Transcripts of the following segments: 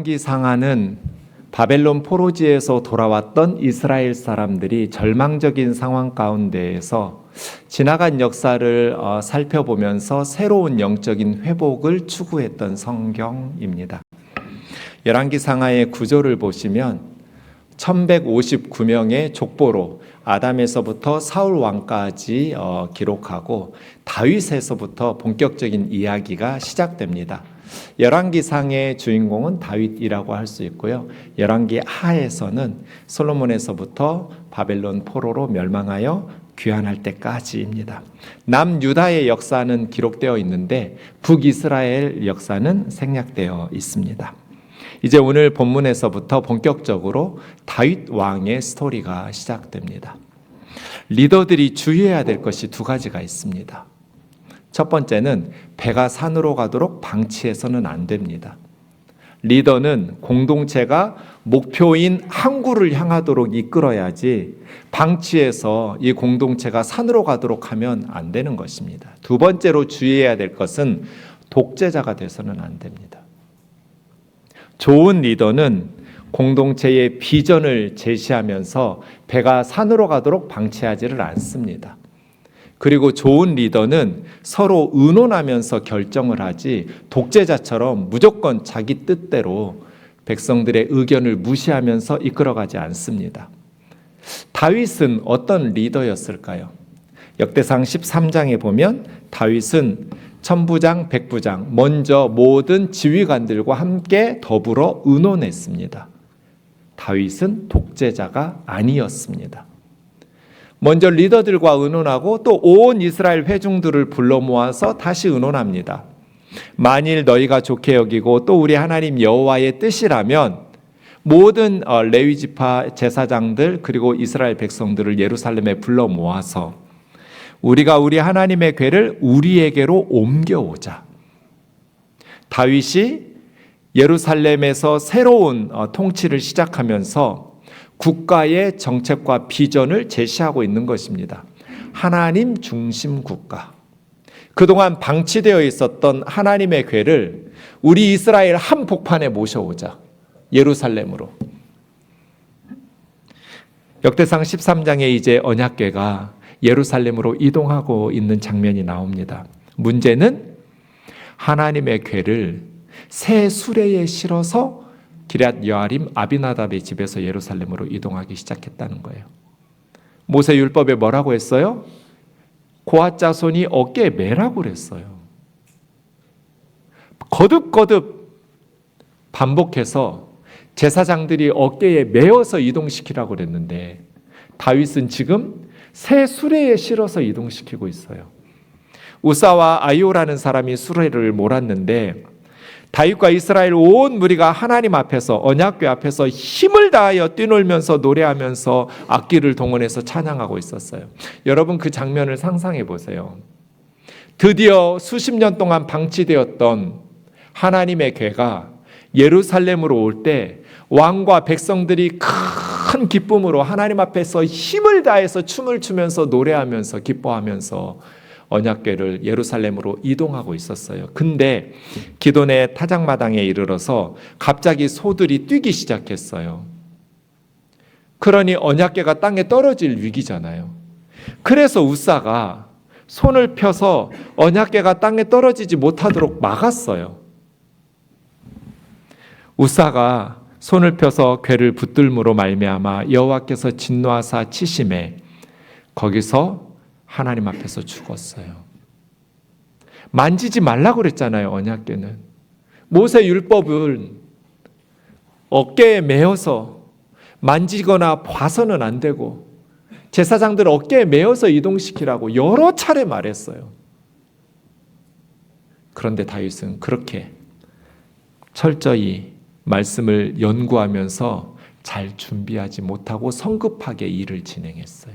열왕기상하는 바벨론 포로지에서 돌아왔던 이스라엘 사람들이 절망적인 상황 가운데에서 지나간 역사를 살펴보면서 새로운 영적인 회복을 추구했던 성경입니다. 열왕기상하의 구조를 보시면 1159명의 족보로 아담에서부터 사울 왕까지 기록하고 다윗에서부터 본격적인 이야기가 시작됩니다. 열왕기상의 주인공은 다윗이라고 할 수 있고요. 열왕기 하에서는 솔로몬에서부터 바벨론 포로로 멸망하여 귀환할 때까지입니다. 남유다의 역사는 기록되어 있는데 북이스라엘 역사는 생략되어 있습니다. 이제 오늘 본문에서부터 본격적으로 다윗 왕의 스토리가 시작됩니다. 리더들이 주의해야 될 것이 두 가지가 있습니다. 첫 번째는 배가 산으로 가도록 방치해서는 안 됩니다. 리더는 공동체가 목표인 항구를 향하도록 이끌어야지 방치해서 이 공동체가 산으로 가도록 하면 안 되는 것입니다. 두 번째로 주의해야 될 것은 독재자가 돼서는 안 됩니다. 좋은 리더는 공동체의 비전을 제시하면서 배가 산으로 가도록 방치하지를 않습니다. 그리고 좋은 리더는 서로 의논하면서 결정을 하지 독재자처럼 무조건 자기 뜻대로 백성들의 의견을 무시하면서 이끌어가지 않습니다. 다윗은 어떤 리더였을까요? 역대상 13장에 보면 다윗은 천부장, 백부장, 먼저 모든 지휘관들과 함께 더불어 의논했습니다. 다윗은 독재자가 아니었습니다. 먼저 리더들과 의논하고 또 온 이스라엘 회중들을 불러 모아서 다시 의논합니다. 만일 너희가 좋게 여기고 또 우리 하나님 여호와의 뜻이라면 모든 레위 지파 제사장들 그리고 이스라엘 백성들을 예루살렘에 불러 모아서 우리가 우리 하나님의 궤를 우리에게로 옮겨오자. 다윗이 예루살렘에서 새로운 통치를 시작하면서 국가의 정책과 비전을 제시하고 있는 것입니다. 하나님 중심 국가. 그동안 방치되어 있었던 하나님의 궤를 우리 이스라엘 한복판에 모셔오자. 예루살렘으로. 역대상 13장에 이제 언약궤가 예루살렘으로 이동하고 있는 장면이 나옵니다. 문제는 하나님의 궤를 새 수레에 실어서 기럇 여아림 아비나답의 집에서 예루살렘으로 이동하기 시작했다는 거예요. 모세 율법에 뭐라고 했어요? 고앗 자손이 어깨에 매라고 그랬어요. 거듭거듭 반복해서 제사장들이 어깨에 매어서 이동시키라고 그랬는데 다윗은 지금 새 수레에 실어서 이동시키고 있어요. 우사와 아이오라는 사람이 수레를 몰았는데 다윗과 이스라엘 온 무리가 하나님 앞에서 언약궤 앞에서 힘을 다하여 뛰놀면서 노래하면서 악기를 동원해서 찬양하고 있었어요. 여러분 그 장면을 상상해 보세요. 드디어 수십 년 동안 방치되었던 하나님의 궤가 예루살렘으로 올 때 왕과 백성들이 큰 기쁨으로 하나님 앞에서 힘을 다해서 춤을 추면서 노래하면서 기뻐하면서 언약궤를 예루살렘으로 이동하고 있었어요. 근데 기돈의 타작마당에 이르러서 갑자기 소들이 뛰기 시작했어요. 그러니 언약궤가 땅에 떨어질 위기잖아요. 그래서 우사가 손을 펴서 언약궤가 땅에 떨어지지 못하도록 막았어요. 우사가 손을 펴서 궤를 붙들므로 말미암아 여호와께서 진노하사 치심에 거기서 하나님 앞에서 죽었어요. 만지지 말라고 그랬잖아요. 언약궤는. 모세 율법은 어깨에 매어서 만지거나 봐서는 안 되고 제사장들 어깨에 매어서 이동시키라고 여러 차례 말했어요. 그런데 다윗은 그렇게 철저히 말씀을 연구하면서 잘 준비하지 못하고 성급하게 일을 진행했어요.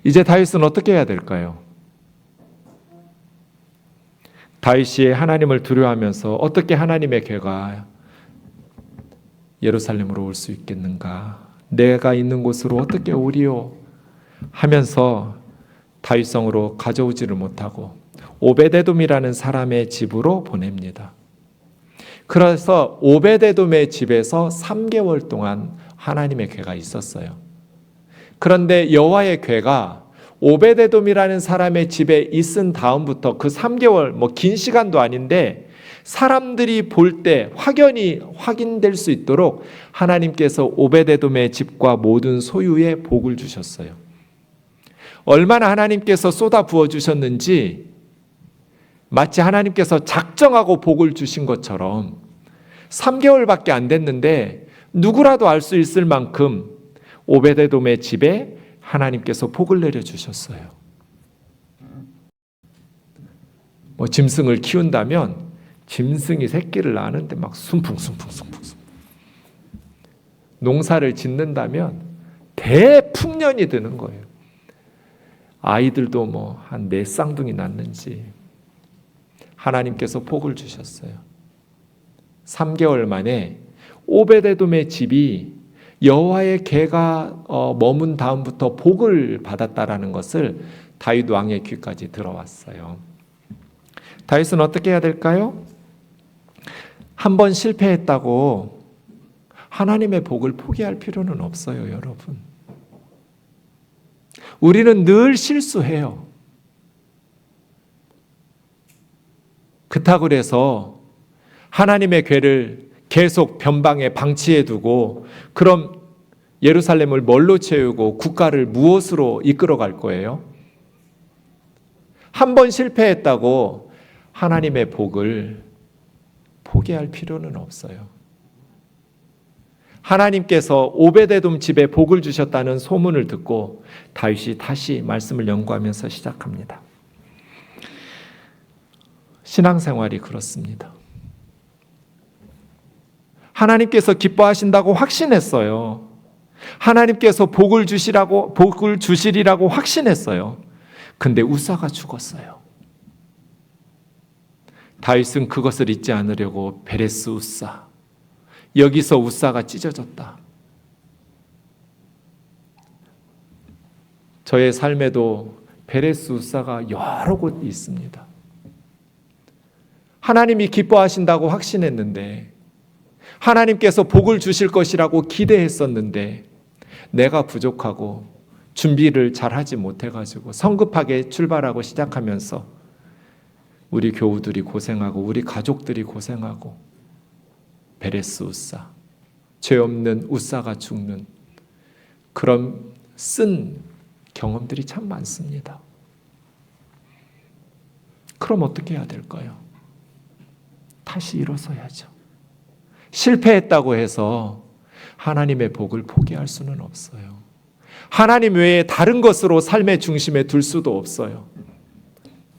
이제 다윗은 어떻게 해야 될까요? 다윗이 하나님을 두려워하면서 어떻게 하나님의 궤가 예루살렘으로 올 수 있겠는가? 내가 있는 곳으로 어떻게 오리요? 하면서 다윗성으로 가져오지를 못하고 오베데돔이라는 사람의 집으로 보냅니다. 그래서 오베데돔의 집에서 3개월 동안 하나님의 궤가 있었어요. 그런데 여호와의 궤가 오베데돔이라는 사람의 집에 있은 다음부터 그 3개월, 긴 시간도 아닌데 사람들이 볼 때 확연히 확인될 수 있도록 하나님께서 오베데돔의 집과 모든 소유에 복을 주셨어요. 얼마나 하나님께서 쏟아 부어 주셨는지 마치 하나님께서 작정하고 복을 주신 것처럼 3개월밖에 안 됐는데 누구라도 알 수 있을 만큼 오베데돔의 집에 하나님께서 복을 내려주셨어요. 짐승을 키운다면 짐승이 새끼를 낳는데 막 순풍순풍. 농사를 짓는다면 대풍년이 드는 거예요. 아이들도 한 4쌍둥이 낳는지 하나님께서 복을 주셨어요. 3개월 만에 오베데돔의 집이 여호와의 궤가 머문 다음부터 복을 받았다라는 것을 다윗 왕의 귀까지 들어왔어요. 다윗은 어떻게 해야 될까요? 한 번 실패했다고 하나님의 복을 포기할 필요는 없어요, 여러분. 우리는 늘 실수해요. 그렇다고 해서 하나님의 궤를 계속 변방에 방치해 두고 그럼 예루살렘을 뭘로 채우고 국가를 무엇으로 이끌어 갈 거예요? 한 번 실패했다고 하나님의 복을 포기할 필요는 없어요. 하나님께서 오베데돔 집에 복을 주셨다는 소문을 듣고 다윗이 다시 말씀을 연구하면서 시작합니다. 신앙생활이 그렇습니다. 하나님께서 기뻐하신다고 확신했어요. 하나님께서 복을 주시리라고 확신했어요. 근데 우사가 죽었어요. 다윗은 그것을 잊지 않으려고 베레스 우사, 여기서 우사가 찢어졌다. 저의 삶에도 베레스 우사가 여러 곳 있습니다. 하나님이 기뻐하신다고 확신했는데, 하나님께서 복을 주실 것이라고 기대했었는데 내가 부족하고 준비를 잘하지 못해가지고 성급하게 출발하고 시작하면서 우리 교우들이 고생하고 우리 가족들이 고생하고 베레스 우사, 죄 없는 우사가 죽는 그런 쓴 경험들이 참 많습니다. 그럼 어떻게 해야 될까요? 다시 일어서야죠. 실패했다고 해서 하나님의 복을 포기할 수는 없어요. 하나님 외에 다른 것으로 삶의 중심에 둘 수도 없어요.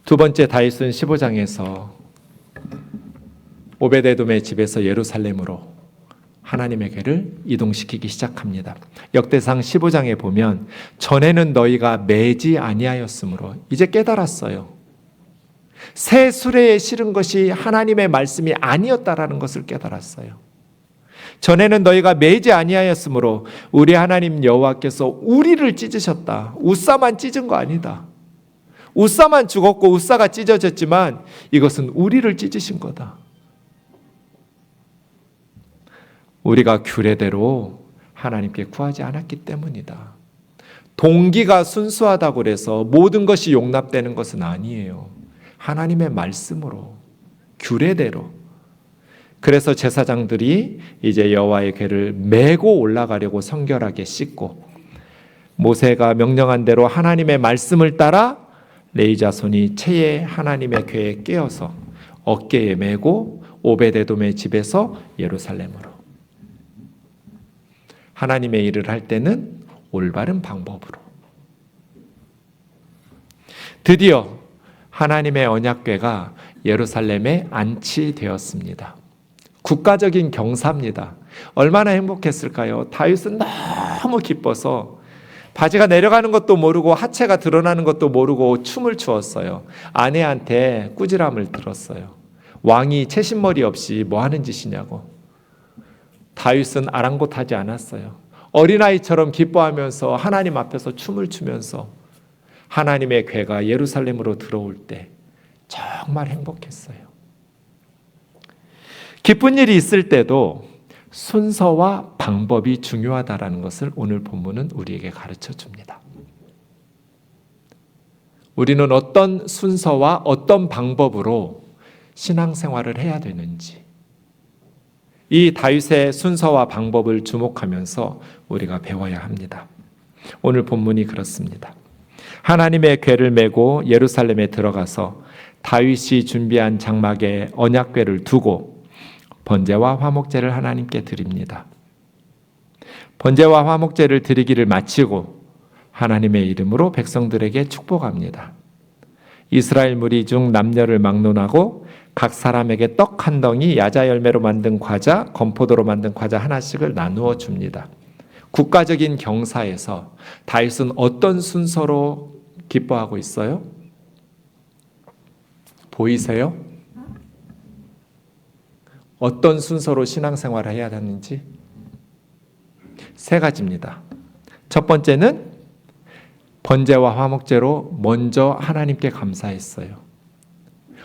두 번째, 다윗은 15장에서 오베데돔의 집에서 예루살렘으로 하나님의 궤를 이동시키기 시작합니다. 역대상 15장에 보면 전에는 너희가 매지 아니하였으므로 이제 깨달았어요. 새 수레에 실은 것이 하나님의 말씀이 아니었다라는 것을 깨달았어요. 전에는 너희가 매지 아니하였으므로 우리 하나님 여호와께서 우리를 찢으셨다. 우사만 찢은 거 아니다. 우사만 죽었고 우사가 찢어졌지만 이것은 우리를 찢으신 거다. 우리가 규례대로 하나님께 구하지 않았기 때문이다. 동기가 순수하다고 해서 모든 것이 용납되는 것은 아니에요. 하나님의 말씀으로, 규례대로. 그래서 제사장들이 이제 여호와의 궤를 메고 올라가려고 성결하게 씻고, 모세가 명령한 대로 하나님의 말씀을 따라 레위 자손이 채에 하나님의 궤에 깨어서 어깨에 메고 오베데돔의 집에서 예루살렘으로. 하나님의 일을 할 때는 올바른 방법으로. 드디어 하나님의 언약궤가 예루살렘에 안치되었습니다. 국가적인 경사입니다. 얼마나 행복했을까요? 다윗은 너무 기뻐서 바지가 내려가는 것도 모르고 하체가 드러나는 것도 모르고 춤을 추었어요. 아내한테 꾸지람을 들었어요. 왕이 채신머리 없이 뭐 하는 짓이냐고. 다윗은 아랑곳하지 않았어요. 어린아이처럼 기뻐하면서 하나님 앞에서 춤을 추면서 하나님의 궤가 예루살렘으로 들어올 때 정말 행복했어요. 기쁜 일이 있을 때도 순서와 방법이 중요하다라는 것을 오늘 본문은 우리에게 가르쳐 줍니다. 우리는 어떤 순서와 어떤 방법으로 신앙생활을 해야 되는지, 이 다윗의 순서와 방법을 주목하면서 우리가 배워야 합니다. 오늘 본문이 그렇습니다. 하나님의 궤를 메고 예루살렘에 들어가서 다윗이 준비한 장막에 언약궤를 두고 번제와 화목제를 하나님께 드립니다. 번제와 화목제를 드리기를 마치고 하나님의 이름으로 백성들에게 축복합니다. 이스라엘 무리 중 남녀를 막론하고 각 사람에게 떡 한 덩이, 야자 열매로 만든 과자, 건포도로 만든 과자 하나씩을 나누어 줍니다. 국가적인 경사에서 다윗은 어떤 순서로 기뻐하고 있어요? 보이세요? 어떤 순서로 신앙생활을 해야 하는지? 세 가지입니다. 첫 번째는 번제와 화목제로 먼저 하나님께 감사했어요.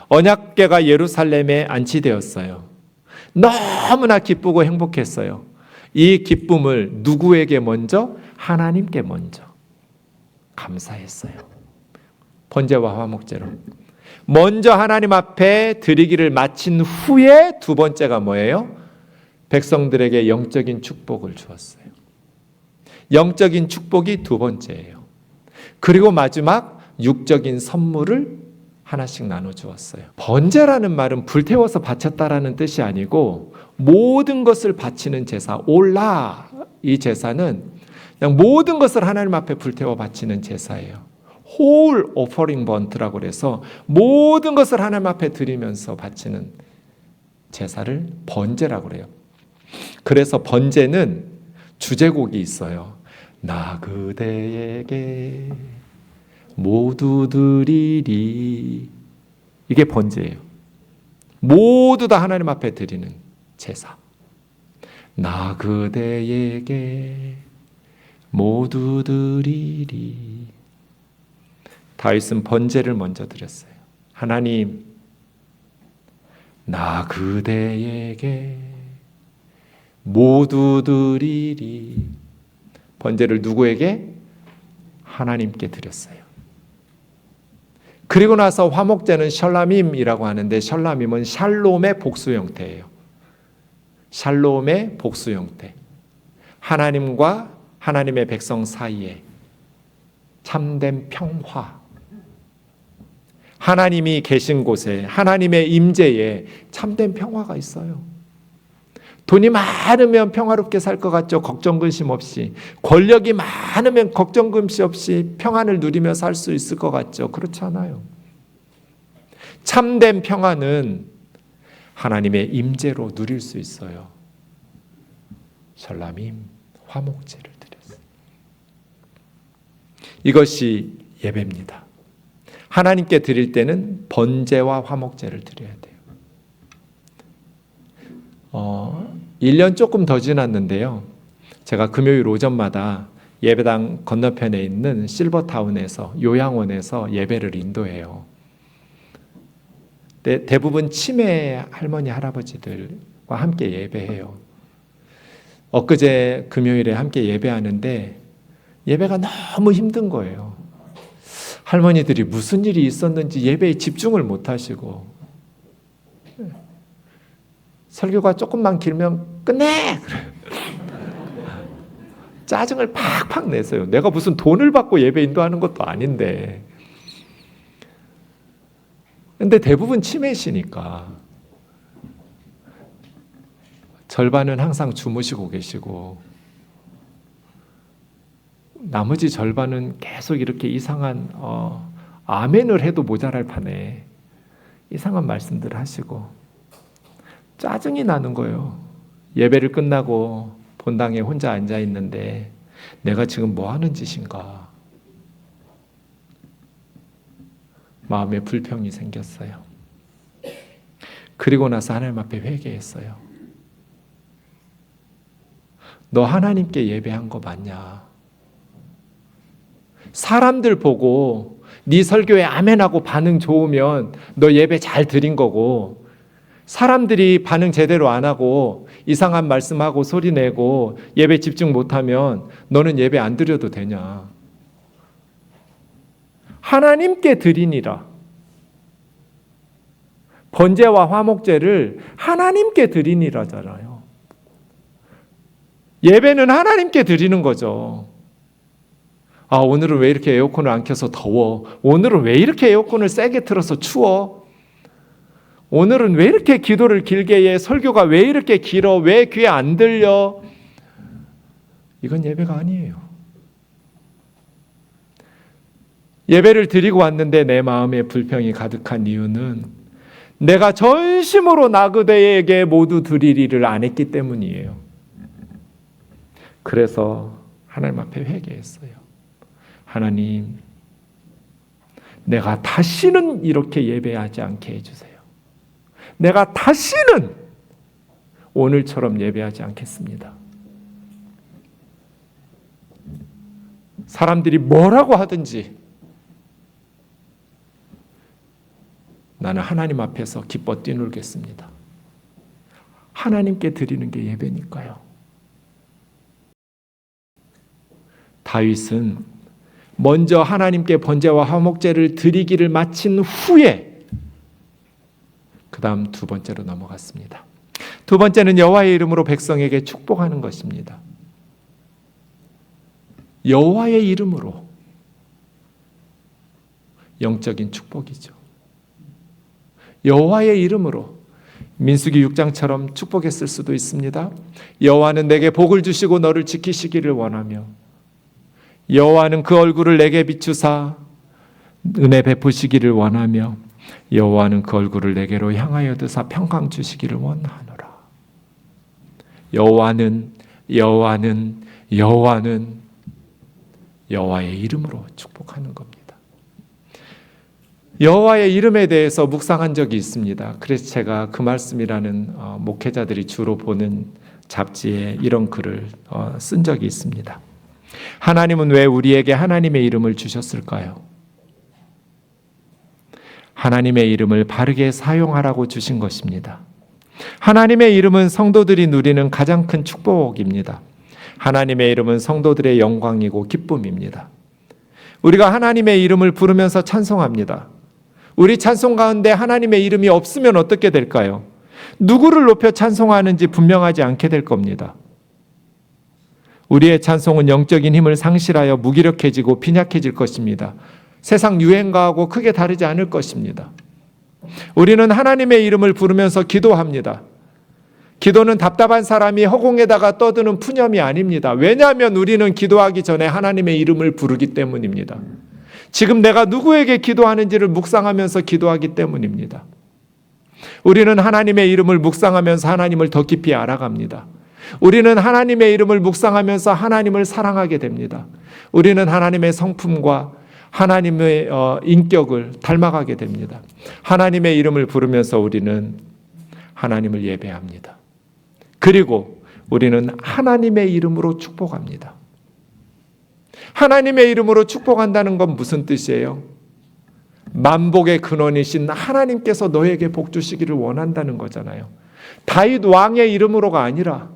언약궤가 예루살렘에 안치되었어요. 너무나 기쁘고 행복했어요. 이 기쁨을 누구에게 먼저? 하나님께 먼저 감사했어요. 번제와 화목제로 먼저 하나님 앞에 드리기를 마친 후에 두 번째가 뭐예요? 백성들에게 영적인 축복을 주었어요. 영적인 축복이 두 번째예요. 그리고 마지막 육적인 선물을 하나씩 나눠주었어요. 번제라는 말은 불태워서 바쳤다라는 뜻이 아니고 모든 것을 바치는 제사, 올라, 이 제사는 그냥 모든 것을 하나님 앞에 불태워 바치는 제사예요. whole offering burnt라고 그래서 모든 것을 하나님 앞에 드리면서 바치는 제사를 번제라고 그래요. 그래서 번제는 주제곡이 있어요. 나 그대에게 모두 드리리. 이게 번제예요. 모두 다 하나님 앞에 드리는 제사. 나 그대에게 모두 드리리. 다윗은 번제를 먼저 드렸어요. 하나님, 나 그대에게 모두 드리리. 번제를 누구에게? 하나님께 드렸어요. 그리고 나서 화목제는 샬람임이라고 하는데 샬람임은 샬롬의 복수 형태예요. 샬롬의 복수 형태. 하나님과 하나님의 백성 사이에 참된 평화. 하나님이 계신 곳에 하나님의 임재에 참된 평화가 있어요. 돈이 많으면 평화롭게 살 것 같죠? 걱정 근심 없이. 권력이 많으면 걱정 근심 없이 평안을 누리며 살 수 있을 것 같죠? 그렇지 않아요. 참된 평안은 하나님의 임재로 누릴 수 있어요. 샬람임, 화목제를 드렸어요. 이것이 예배입니다. 하나님께 드릴 때는 번제와 화목제를 드려야 돼요. 1년 조금 더 지났는데요. 제가 금요일 오전마다 예배당 건너편에 있는 실버타운에서 요양원에서 예배를 인도해요. 대부분 치매 할머니 할아버지들과 함께 예배해요. 엊그제 금요일에 함께 예배하는데 예배가 너무 힘든 거예요. 할머니들이 무슨 일이 있었는지 예배에 집중을 못 하시고 설교가 조금만 길면 끝내! 짜증을 팍팍 내세요. 내가 무슨 돈을 받고 예배 인도하는 것도 아닌데. 근데 대부분 치매시니까 절반은 항상 주무시고 계시고 나머지 절반은 계속 이렇게 이상한 아멘을 해도 모자랄 판에 이상한 말씀들을 하시고 짜증이 나는 거예요. 예배를 끝나고 본당에 혼자 앉아 있는데 내가 지금 뭐 하는 짓인가? 마음에 불평이 생겼어요. 그리고 나서 하나님 앞에 회개했어요. 너 하나님께 예배한 거 맞냐? 사람들 보고 네 설교에 아멘하고 반응 좋으면 너 예배 잘 드린 거고 사람들이 반응 제대로 안 하고 이상한 말씀하고 소리내고 예배 집중 못하면 너는 예배 안 드려도 되냐? 하나님께 드리니라. 번제와 화목제를 하나님께 드리니라잖아요. 예배는 하나님께 드리는 거죠. 아, 오늘은 왜 이렇게 에어컨을 안 켜서 더워? 오늘은 왜 이렇게 에어컨을 세게 틀어서 추워? 오늘은 왜 이렇게 기도를 길게 해? 설교가 왜 이렇게 길어? 왜 귀에 안 들려? 이건 예배가 아니에요. 예배를 드리고 왔는데 내 마음에 불평이 가득한 이유는 내가 전심으로 나 그대에게 모두 드리리를 안 했기 때문이에요. 그래서 하나님 앞에 회개했어요. 하나님, 내가 다시는 이렇게 예배하지 않게 해주세요. 내가 다시는 오늘처럼 예배하지 않겠습니다. 사람들이 뭐라고 하든지 나는 하나님 앞에서 기뻐 뛰놀겠습니다. 하나님께 드리는 게 예배니까요. 다윗은 먼저 하나님께 번제와 화목제를 드리기를 마친 후에 그 다음 두 번째로 넘어갔습니다. 두 번째는 여호와의 이름으로 백성에게 축복하는 것입니다. 여호와의 이름으로 영적인 축복이죠. 여호와의 이름으로 민수기 6장처럼 축복했을 수도 있습니다. 여호와는 내게 복을 주시고 너를 지키시기를 원하며 여호와는 그 얼굴을 내게 비추사 은혜 베푸시기를 원하며 여호와는 그 얼굴을 내게로 향하여 드사 평강 주시기를 원하노라. 여호와는 여호와의 이름으로 축복하는 겁니다. 여호와의 이름에 대해서 묵상한 적이 있습니다. 그래서 제가 그 말씀이라는 목회자들이 주로 보는 잡지에 이런 글을 쓴 적이 있습니다. 하나님은 왜 우리에게 하나님의 이름을 주셨을까요? 하나님의 이름을 바르게 사용하라고 주신 것입니다. 하나님의 이름은 성도들이 누리는 가장 큰 축복입니다. 하나님의 이름은 성도들의 영광이고 기쁨입니다. 우리가 하나님의 이름을 부르면서 찬송합니다. 우리 찬송 가운데 하나님의 이름이 없으면 어떻게 될까요? 누구를 높여 찬송하는지 분명하지 않게 될 겁니다. 우리의 찬송은 영적인 힘을 상실하여 무기력해지고 빈약해질 것입니다. 세상 유행가하고 크게 다르지 않을 것입니다. 우리는 하나님의 이름을 부르면서 기도합니다. 기도는 답답한 사람이 허공에다가 떠드는 푸념이 아닙니다. 왜냐하면 우리는 기도하기 전에 하나님의 이름을 부르기 때문입니다. 지금 내가 누구에게 기도하는지를 묵상하면서 기도하기 때문입니다. 우리는 하나님의 이름을 묵상하면서 하나님을 더 깊이 알아갑니다. 우리는 하나님의 이름을 묵상하면서 하나님을 사랑하게 됩니다. 우리는 하나님의 성품과 하나님의 인격을 닮아가게 됩니다. 하나님의 이름을 부르면서 우리는 하나님을 예배합니다. 그리고 우리는 하나님의 이름으로 축복합니다. 하나님의 이름으로 축복한다는 건 무슨 뜻이에요? 만복의 근원이신 하나님께서 너에게 복 주시기를 원한다는 거잖아요. 다윗 왕의 이름으로가 아니라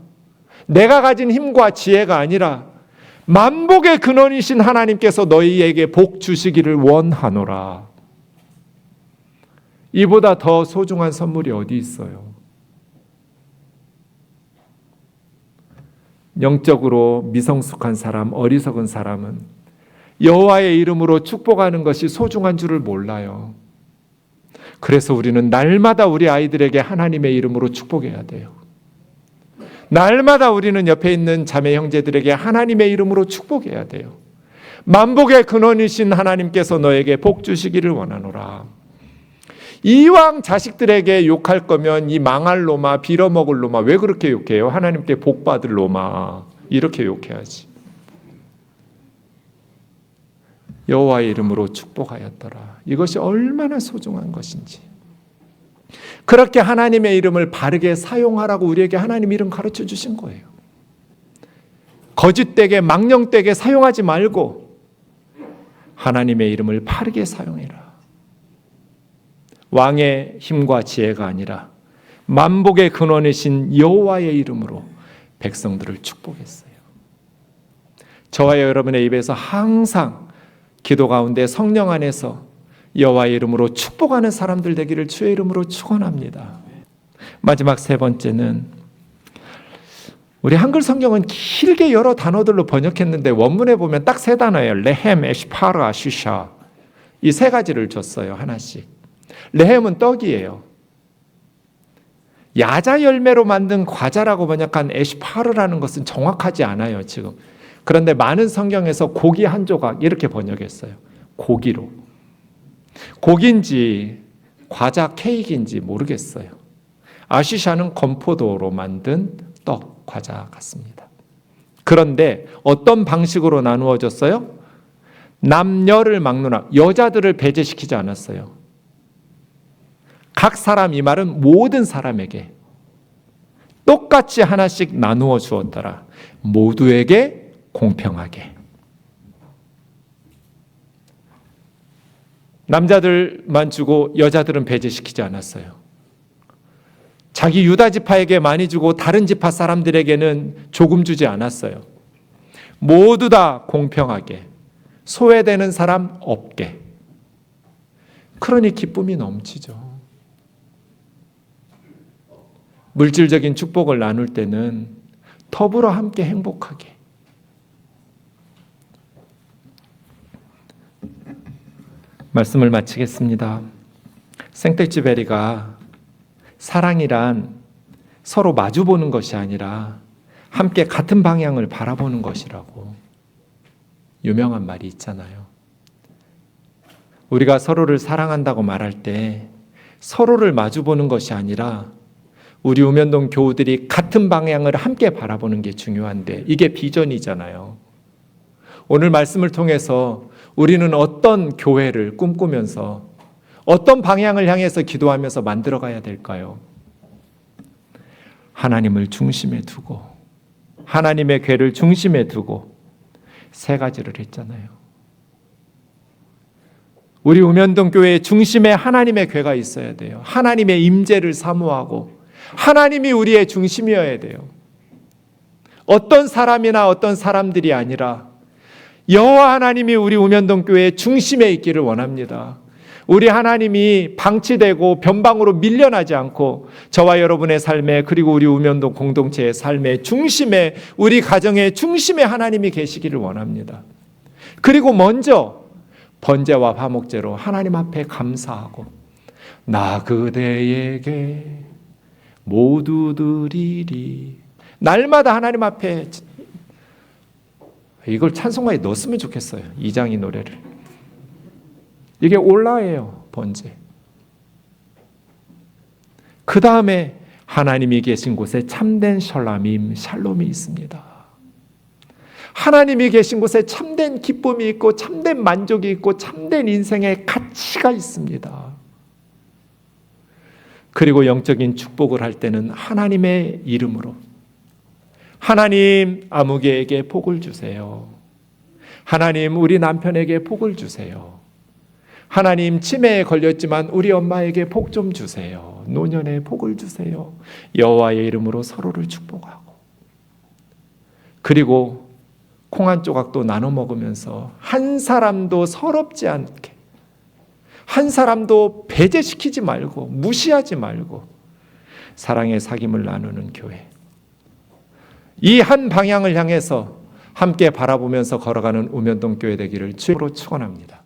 내가 가진 힘과 지혜가 아니라 만복의 근원이신 하나님께서 너희에게 복 주시기를 원하노라. 이보다 더 소중한 선물이 어디 있어요? 영적으로 미성숙한 사람, 어리석은 사람은 여호와의 이름으로 축복하는 것이 소중한 줄을 몰라요. 그래서 우리는 날마다 우리 아이들에게 하나님의 이름으로 축복해야 돼요. 날마다 우리는 옆에 있는 자매 형제들에게 하나님의 이름으로 축복해야 돼요. 만복의 근원이신 하나님께서 너에게 복 주시기를 원하노라. 이왕 자식들에게 욕할 거면 이 망할 놈아, 빌어먹을 놈아, 왜 그렇게 욕해요? 하나님께 복 받을 놈아, 이렇게 욕해야지. 여호와의 이름으로 축복하였더라. 이것이 얼마나 소중한 것인지. 그렇게 하나님의 이름을 바르게 사용하라고 우리에게 하나님 이름 가르쳐 주신 거예요. 거짓되게 망령되게 사용하지 말고 하나님의 이름을 바르게 사용해라. 왕의 힘과 지혜가 아니라 만복의 근원이신 여호와의 이름으로 백성들을 축복했어요. 저와 여러분의 입에서 항상 기도 가운데 성령 안에서 여호와의 이름으로 축복하는 사람들 되기를 주의 이름으로 축원합니다. 마지막 세 번째는 우리 한글 성경은 길게 여러 단어들로 번역했는데 원문에 보면 딱 세 단어예요. 레헴, 에시파르, 아슈샤. 이 세 가지를 줬어요. 하나씩. 레헴은 떡이에요. 야자 열매로 만든 과자라고 번역한 에시파르라는 것은 정확하지 않아요, 지금. 그런데 많은 성경에서 고기 한 조각 이렇게 번역했어요. 고기로. 고기인지 과자 케이크인지 모르겠어요. 아시샤는 건포도로 만든 떡, 과자 같습니다. 그런데 어떤 방식으로 나누어졌어요? 남녀를 막론하 여자들을 배제시키지 않았어요. 각 사람, 이 말은 모든 사람에게 똑같이 하나씩 나누어 주었더라. 모두에게 공평하게. 남자들만 주고 여자들은 배제시키지 않았어요. 자기 유다 지파에게 많이 주고 다른 지파 사람들에게는 조금 주지 않았어요. 모두 다 공평하게, 소외되는 사람 없게. 그러니 기쁨이 넘치죠. 물질적인 축복을 나눌 때는 더불어 함께 행복하게. 말씀을 마치겠습니다. 생텍쥐베리가 사랑이란 서로 마주보는 것이 아니라 함께 같은 방향을 바라보는 것이라고 유명한 말이 있잖아요. 우리가 서로를 사랑한다고 말할 때 서로를 마주보는 것이 아니라 우리 우면동 교우들이 같은 방향을 함께 바라보는 게 중요한데 이게 비전이잖아요. 오늘 말씀을 통해서 우리는 어떤 교회를 꿈꾸면서 어떤 방향을 향해서 기도하면서 만들어가야 될까요? 하나님을 중심에 두고 하나님의 궤를 중심에 두고 세 가지를 했잖아요. 우리 우면동 교회의 중심에 하나님의 궤가 있어야 돼요. 하나님의 임재를 사모하고 하나님이 우리의 중심이어야 돼요. 어떤 사람이나 어떤 사람들이 아니라 여호와 하나님이 우리 우면동 교회의 중심에 있기를 원합니다. 우리 하나님이 방치되고 변방으로 밀려나지 않고 저와 여러분의 삶에 그리고 우리 우면동 공동체의 삶의 중심에 우리 가정의 중심에 하나님이 계시기를 원합니다. 그리고 먼저 번제와 화목제로 하나님 앞에 감사하고 나 그대에게 모두 드리리. 날마다 하나님 앞에 이걸 찬송가에 넣었으면 좋겠어요. 이장이 노래를. 이게 올라예요. 번제. 그 다음에 하나님이 계신 곳에 참된 샬롬이 있습니다. 하나님이 계신 곳에 참된 기쁨이 있고 참된 만족이 있고 참된 인생의 가치가 있습니다. 그리고 영적인 축복을 할 때는 하나님의 이름으로 하나님 아무개에게 복을 주세요. 하나님 우리 남편에게 복을 주세요. 하나님 치매에 걸렸지만 우리 엄마에게 복 좀 주세요. 노년에 복을 주세요. 여호와의 이름으로 서로를 축복하고 그리고 콩 한 조각도 나눠 먹으면서 한 사람도 서럽지 않게 한 사람도 배제시키지 말고 무시하지 말고 사랑의 사귐을 나누는 교회. 이 한 방향을 향해서 함께 바라보면서 걸어가는 우면동 교회 되기를 주로 축원합니다.